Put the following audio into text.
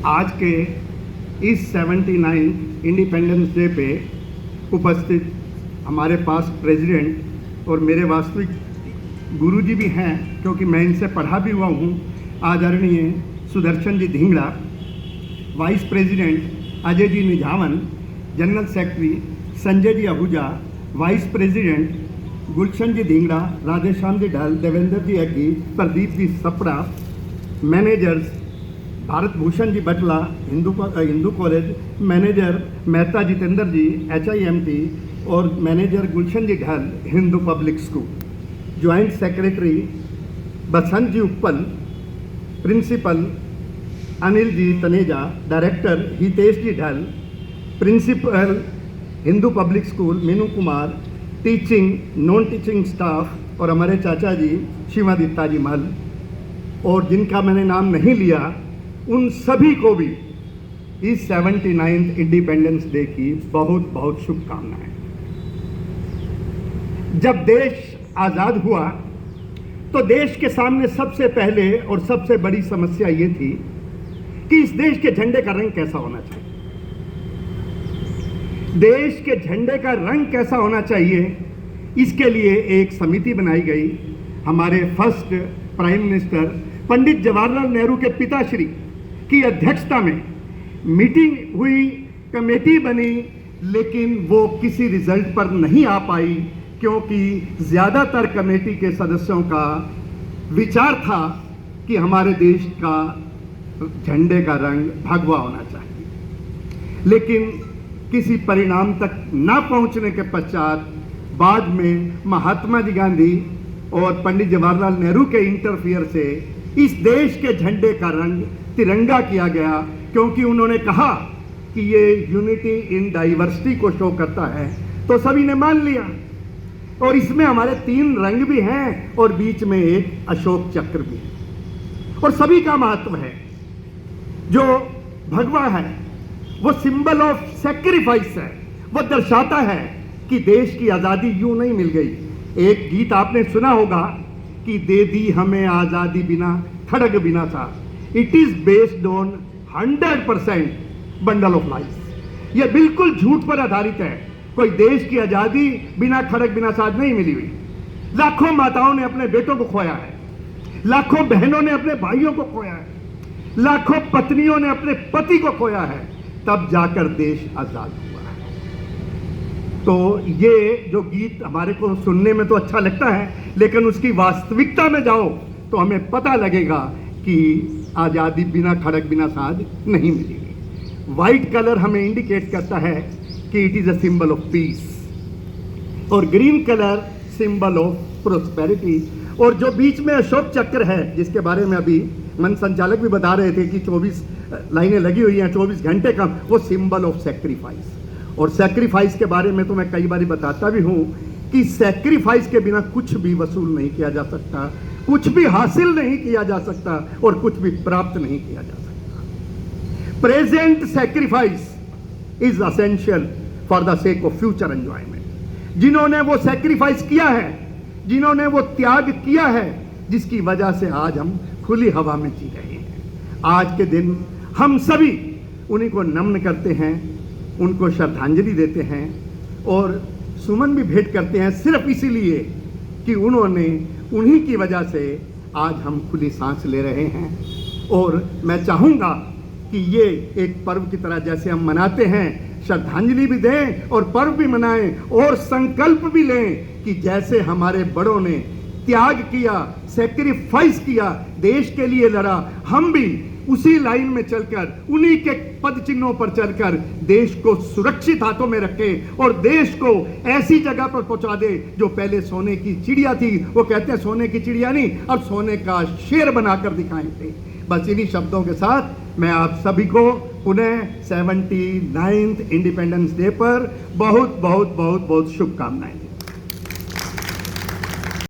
आज के इस 79 इंडिपेंडेंस डे पे उपस्थित हमारे पास प्रेसिडेंट और मेरे वास्तविक गुरुजी भी हैं, क्योंकि मैं इनसे पढ़ा भी हुआ हूँ, आदरणीय Sudarshan ji Dhingra, vice president Ajay ji Nijhawan, general secretary Sanjay ji Ahuja, vice president Gulshan ji Dhingra, Radheshyam ji Dhal, Devendra ji Aggi, Pradeep ji Sapra, managers Bharat Bhushan ji Batla, Hindu college, manager Mehta Jitendra ji HIMT और manager Gulshan ji Dhal, Hindu public school, joint secretary Basant ji Uppal, principal Anil ji Taneja, director Hitesh ji Dhal, principal Hindu public school Meenu Kumar, teaching non teaching staff और हमारे चाचा जी शिवादित्ता जी मल, और जिनका मैंने नाम नहीं लिया उन सभी को भी इस 79th इंडिपेंडेंस डे की बहुत बहुत शुभकामनाएं। जब देश आज़ाद हुआ तो देश के सामने सबसे पहले और सबसे बड़ी समस्या ये थी कि इस देश के झंडे का रंग कैसा होना चाहिए। देश के झंडे का रंग कैसा होना चाहिए, इसके लिए एक समिति बनाई गई। हमारे first prime minister Pandit Jawaharlal Nehru के पिताश्री की अध्यक्षता में मीटिंग हुई, कमेटी बनी, लेकिन वो किसी रिजल्ट पर नहीं आ पाई, क्योंकि ज़्यादातर कमेटी के सदस्यों का विचार था कि हमारे देश का झंडे का रंग भगवा होना चाहिए। लेकिन किसी परिणाम तक ना पहुंचने के पश्चात बाद में महात्मा जी गांधी और पंडित जवाहरलाल नेहरू के इंटरफियर से इस देश के झंडे का रंग तिरंगा किया गया, क्योंकि उन्होंने कहा कि ये यूनिटी इन डाइवर्सिटी को शो करता है। तो सभी ने मान लिया, और इसमें हमारे 3 रंग भी हैं और बीच में एक अशोक चक्र भी है, और सभी का महत्व है। जो भगवा है वो सिंबल ऑफ सैक्रिफाइस है, वो दर्शाता है कि देश की आज़ादी यूं नहीं मिल गई। एक गीत आपने सुना होगा कि दे दी हमें आज़ादी बिना खड़ग बिना था। It is based on 100% bundle of life. यह बिल्कुल झूठ पर आधारित है। कोई देश की आज़ादी बिना खड़ग बिना साथ नहीं मिली हुई। लाखों माताओं ने अपने बेटों को खोया है, लाखों बहनों ने अपने भाइयों को खोया है, लाखों पत्नियों ने अपने पति को खोया है, तब जाकर देश आजाद हुआ है। तो ये जो गीत हमारे को सुनने में तो अच्छा लगता है, लेकिन उसकी वास्तविकता में जाओ तो हमें पता लगेगा कि आज़ादी बिना खड़ग बिना साज नहीं मिलेगी। वाइट कलर हमें इंडिकेट करता है कि it is a symbol of peace, और green colour symbol of prosperity. और जो बीच में अशोक चक्र है, जिसके बारे में अभी मन संचालक भी बता रहे थे कि 24 लाइनें लगी हुई हैं, 24 घंटे का, वो सिंबल ऑफ सैक्रिफाइस। और सैक्रिफाइस के बारे में तो मैं कई बार बताता भी हूँ कि सैक्रिफाइस के बिना कुछ भी वसूल नहीं किया जा सकता, कुछ भी हासिल नहीं किया जा सकता, और कुछ भी प्राप्त नहीं किया जा सकता। Present sacrifice is essential for the sake of future enjoyment. जिन्होंने वो सैक्रिफाइस किया है, जिन्होंने वो त्याग किया है, जिसकी वजह से आज हम खुली हवा में जी रहे हैं, आज के दिन हम सभी उन्हीं को नमन करते हैं, उनको श्रद्धांजलि देते हैं और सुमन भी भेंट करते हैं, सिर्फ इसीलिए कि उन्होंने, उन्हीं की वजह से आज हम खुली सांस ले रहे हैं। और मैं चाहूँगा कि ये एक पर्व की तरह जैसे हम मनाते हैं, श्रद्धांजलि भी दें और पर्व भी मनाएं, और संकल्प भी लें कि जैसे हमारे बड़ों ने त्याग किया, सैक्रिफाइस किया, देश के लिए लड़ा, हम भी उसी लाइन में चलकर, उन्हीं के पद चिन्हों पर चलकर देश को सुरक्षित हाथों में रखें और देश को ऐसी जगह पर पहुंचा दे जो पहले सोने की चिड़िया थी, वो कहते हैं सोने की चिड़िया नहीं, अब सोने का शेर बनाकर दिखाएंगे। बस इन्हीं शब्दों के साथ मैं आप सभी को पुनः 79th इंडिपेंडेंस डे पर बहुत बहुत बहुत बहुत शुभकामनाएं।